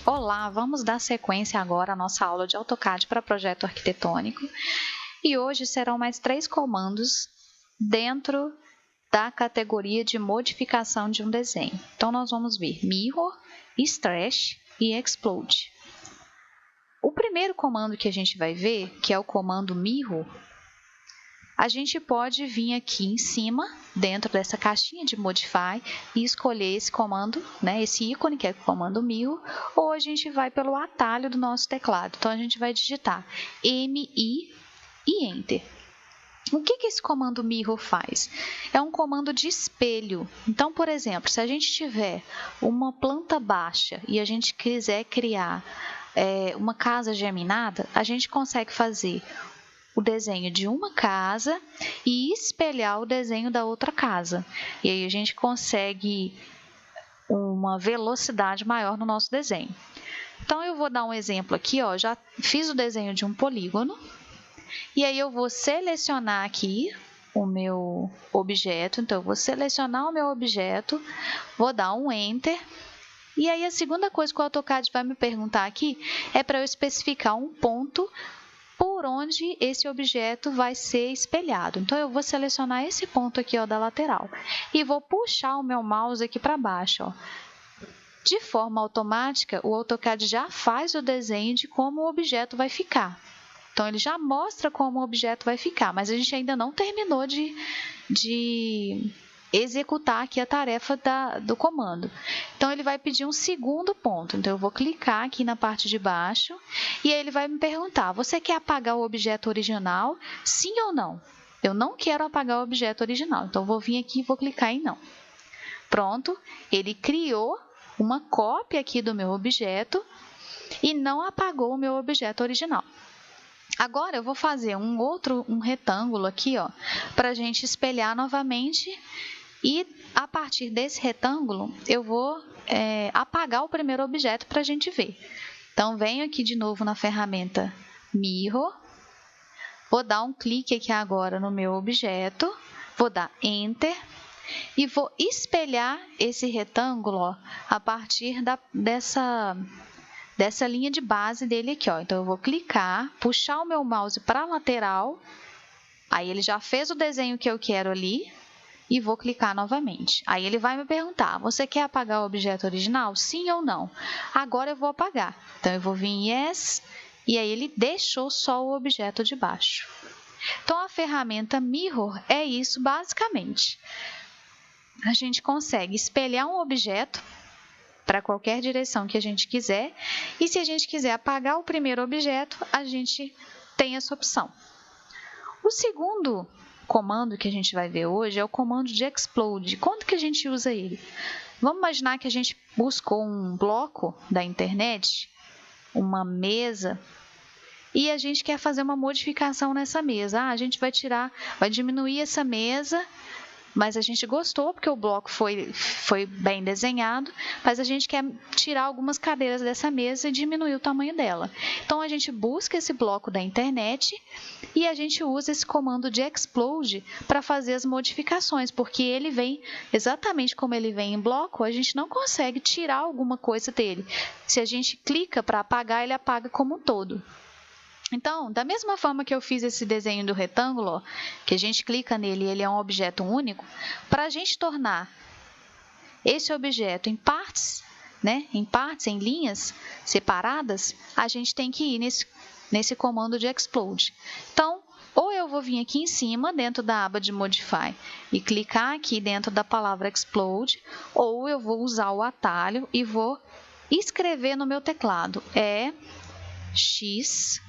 Olá, vamos dar sequência agora à nossa aula de AutoCAD para projeto arquitetônico e hoje serão mais 3 comandos dentro da categoria de modificação de um desenho. Então, nós vamos ver Mirror, Stretch e Explode. O primeiro comando que a gente vai ver, que é o comando Mirror, a gente pode vir aqui em cima, dentro dessa caixinha de Modify, e escolher esse comando, esse ícone, que é o comando Mirror, ou a gente vai pelo atalho do nosso teclado. Então, a gente vai digitar MI e Enter. O que esse comando Mirror faz? É um comando de espelho. Então, por exemplo, se a gente tiver uma planta baixa e a gente quiser criar uma casa geminada, a gente consegue fazer o desenho de uma casa e espelhar o desenho da outra casa. E aí a gente consegue uma velocidade maior no nosso desenho. Então, eu vou dar um exemplo aqui, já fiz o desenho de um polígono, e aí eu vou selecionar aqui o meu objeto. Então, eu vou selecionar o meu objeto, vou dar um Enter, e aí a segunda coisa que o AutoCAD vai me perguntar aqui é para eu especificar um ponto por onde esse objeto vai ser espelhado. Então, eu vou selecionar esse ponto aqui, da lateral, e vou puxar o meu mouse aqui para baixo, De forma automática, o AutoCAD já faz o desenho de como o objeto vai ficar. Então, ele já mostra como o objeto vai ficar, mas a gente ainda não terminou de executar aqui a tarefa do comando. Então, ele vai pedir um segundo ponto. Então, eu vou clicar aqui na parte de baixo e aí ele vai me perguntar: você quer apagar o objeto original? Sim ou não? Eu não quero apagar o objeto original, então eu vou vir aqui e vou clicar em não. Pronto, ele criou uma cópia aqui do meu objeto e não apagou o meu objeto original. Agora, eu vou fazer um retângulo aqui, para a gente espelhar novamente. E, a partir desse retângulo, eu vou apagar o primeiro objeto para a gente ver. Então, venho aqui de novo na ferramenta Mirror. Vou dar um clique aqui agora no meu objeto. Vou dar Enter. E vou espelhar esse retângulo a partir dessa linha de base dele aqui. Então, eu vou clicar, puxar o meu mouse para a lateral. Aí, ele já fez o desenho que eu quero ali. E vou clicar novamente. Aí, ele vai me perguntar: você quer apagar o objeto original? Sim ou não? Agora, eu vou apagar. Então, eu vou vir em Yes. E aí, ele deixou só o objeto de baixo. Então, a ferramenta Mirror é isso, basicamente. A gente consegue espelhar um objeto para qualquer direção que a gente quiser. E se a gente quiser apagar o primeiro objeto, a gente tem essa opção. O segundo comando que a gente vai ver hoje é o comando de Explode. Quando que a gente usa ele? Vamos imaginar que a gente buscou um bloco da internet, uma mesa, e a gente quer fazer uma modificação nessa mesa. A gente vai diminuir essa mesa, mas a gente gostou porque o bloco foi bem desenhado, mas a gente quer tirar algumas cadeiras dessa mesa e diminuir o tamanho dela. Então, a gente busca esse bloco da internet e a gente usa esse comando de Explode para fazer as modificações, porque ele vem exatamente como ele vem em bloco, a gente não consegue tirar alguma coisa dele. Se a gente clica para apagar, ele apaga como um todo. Então, da mesma forma que eu fiz esse desenho do retângulo, que a gente clica nele e ele é um objeto único, para a gente tornar esse objeto em partes, em linhas separadas, a gente tem que ir nesse comando de Explode. Então, ou eu vou vir aqui em cima, dentro da aba de Modify, e clicar aqui dentro da palavra Explode, ou eu vou usar o atalho e vou escrever no meu teclado X,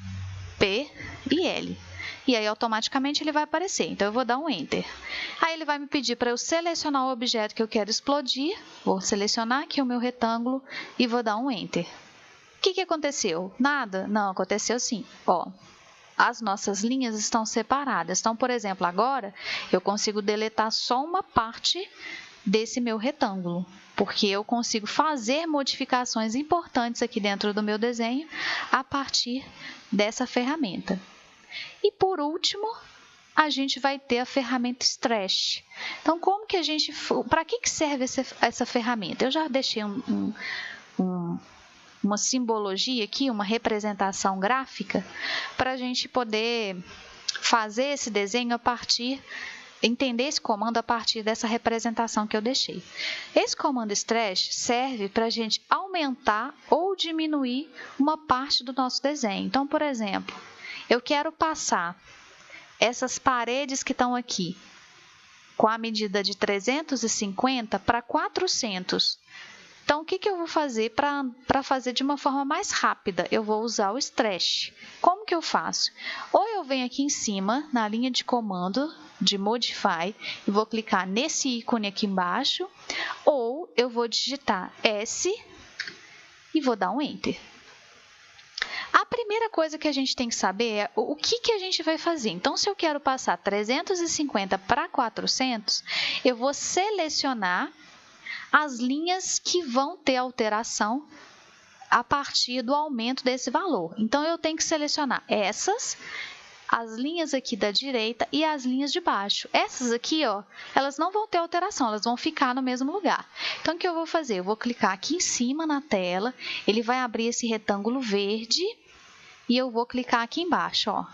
P e L. E aí, automaticamente, ele vai aparecer. Então, eu vou dar um Enter. Aí, ele vai me pedir para eu selecionar o objeto que eu quero explodir. Vou selecionar aqui o meu retângulo e vou dar um Enter. O que aconteceu? Nada? Não, aconteceu sim. As nossas linhas estão separadas. Então, por exemplo, agora, eu consigo deletar só uma parte desse meu retângulo, porque eu consigo fazer modificações importantes aqui dentro do meu desenho a partir dessa ferramenta. E, por último, a gente vai ter a ferramenta Stretch. Então, para que serve essa ferramenta? Eu já deixei um uma simbologia aqui, uma representação gráfica, para a gente poder fazer esse desenho a partir, entender esse comando a partir dessa representação que eu deixei. Esse comando stretch serve para a gente aumentar ou diminuir uma parte do nosso desenho. Então, por exemplo, eu quero passar essas paredes que estão aqui com a medida de 350 para 400. Então, o que eu vou fazer para fazer de uma forma mais rápida? Eu vou usar o stretch. Como que eu faço? Ou eu venho aqui em cima, na linha de comando de Modify, e vou clicar nesse ícone aqui embaixo, ou eu vou digitar S e vou dar um Enter. A primeira coisa que a gente tem que saber é o que a gente vai fazer. Então, se eu quero passar 350 para 400, eu vou selecionar as linhas que vão ter alteração a partir do aumento desse valor. Então, eu tenho que selecionar as linhas aqui da direita e as linhas de baixo. Essas aqui, ó, elas não vão ter alteração, elas vão ficar no mesmo lugar. Então, o que eu vou fazer? Eu vou clicar aqui em cima na tela, ele vai abrir esse retângulo verde e eu vou clicar aqui embaixo, ó.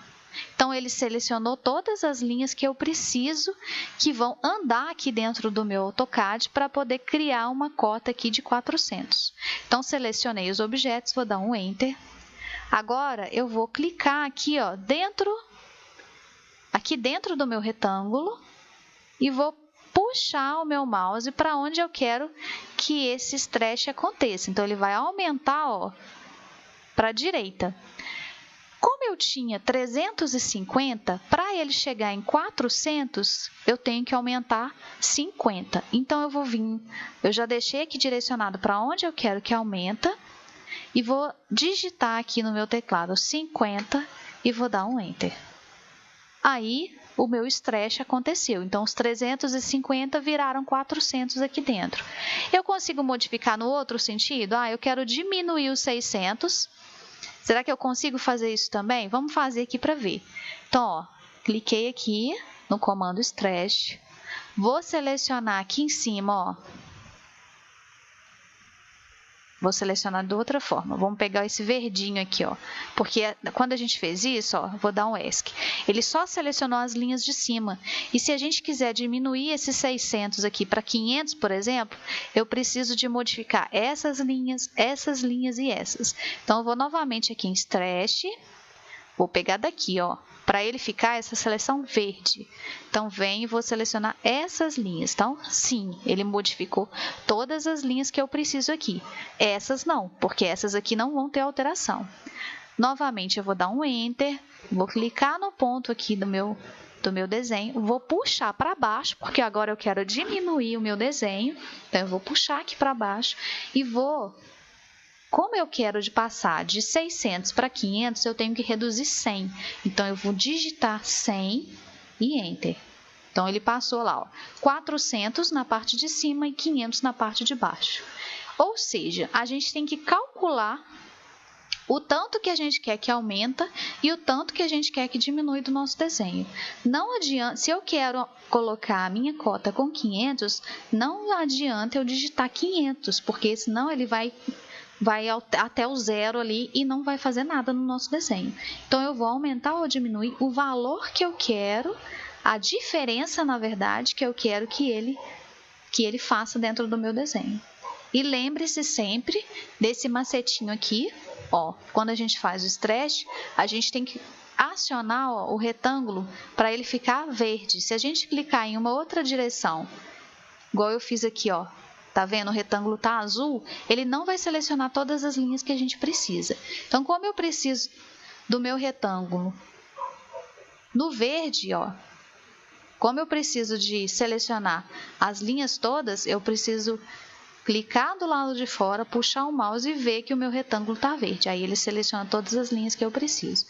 Então, ele selecionou todas as linhas que eu preciso, que vão andar aqui dentro do meu AutoCAD para poder criar uma cota aqui de 400. Então, selecionei os objetos, vou dar um Enter. Agora, eu vou clicar aqui, ó, aqui dentro do meu retângulo e vou puxar o meu mouse para onde eu quero que esse stretch aconteça. Então, ele vai aumentar, ó, para a direita. Como eu tinha 350, para ele chegar em 400, eu tenho que aumentar 50. Então, eu já deixei aqui direcionado para onde eu quero que aumenta e vou digitar aqui no meu teclado 50 e vou dar um Enter. Aí, o meu stretch aconteceu. Então, os 350 viraram 400 aqui dentro. Eu consigo modificar no outro sentido? Eu quero diminuir os 600. Será que eu consigo fazer isso também? Vamos fazer aqui para ver. Então, ó, cliquei aqui no comando stretch. Vou selecionar aqui em cima, ó. Vou selecionar de outra forma. Vamos pegar esse verdinho aqui, ó. Porque quando a gente fez isso, ó, vou dar um ESC. Ele só selecionou as linhas de cima. E se a gente quiser diminuir esses 600 aqui para 500, por exemplo, eu preciso de modificar essas linhas e essas. Então, eu vou novamente aqui em Stretch. Vou pegar daqui, ó, para ele ficar essa seleção verde. Então, venho e vou selecionar essas linhas. Então, sim, ele modificou todas as linhas que eu preciso aqui. Essas não, porque essas aqui não vão ter alteração. Novamente, eu vou dar um Enter, vou clicar no ponto aqui do meu desenho, vou puxar para baixo, porque agora eu quero diminuir o meu desenho. Então, eu vou puxar aqui para baixo e vou... Como eu quero passar de 600 para 500, eu tenho que reduzir 100. Então, eu vou digitar 100 e Enter. Então, ele passou lá, ó, 400 na parte de cima e 500 na parte de baixo. Ou seja, a gente tem que calcular o tanto que a gente quer que aumenta e o tanto que a gente quer que diminui do nosso desenho. Não adianta, se eu quero colocar a minha cota com 500, não adianta eu digitar 500, porque senão ele vai até o zero ali e não vai fazer nada no nosso desenho. Então, eu vou aumentar ou diminuir o valor que eu quero, a diferença, na verdade, que eu quero que ele faça dentro do meu desenho. E lembre-se sempre desse macetinho aqui, ó, quando a gente faz o stretch, a gente tem que acionar, ó, o retângulo para ele ficar verde. Se a gente clicar em uma outra direção, igual eu fiz aqui, ó, tá vendo? O retângulo tá azul, ele não vai selecionar todas as linhas que a gente precisa. Então, como eu preciso do meu retângulo no verde, ó, como eu preciso de selecionar as linhas todas, eu preciso clicar do lado de fora, puxar o mouse e ver que o meu retângulo tá verde. Aí ele seleciona todas as linhas que eu preciso.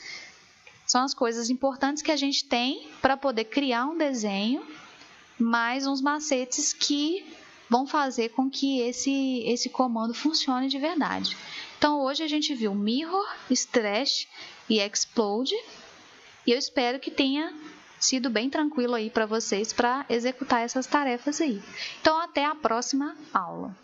São as coisas importantes que a gente tem para poder criar um desenho, mais uns macetes que vão fazer com que esse comando funcione de verdade. Então, hoje a gente viu Mirror, Stretch e Explode. E eu espero que tenha sido bem tranquilo aí para vocês para executar essas tarefas aí. Então, até a próxima aula.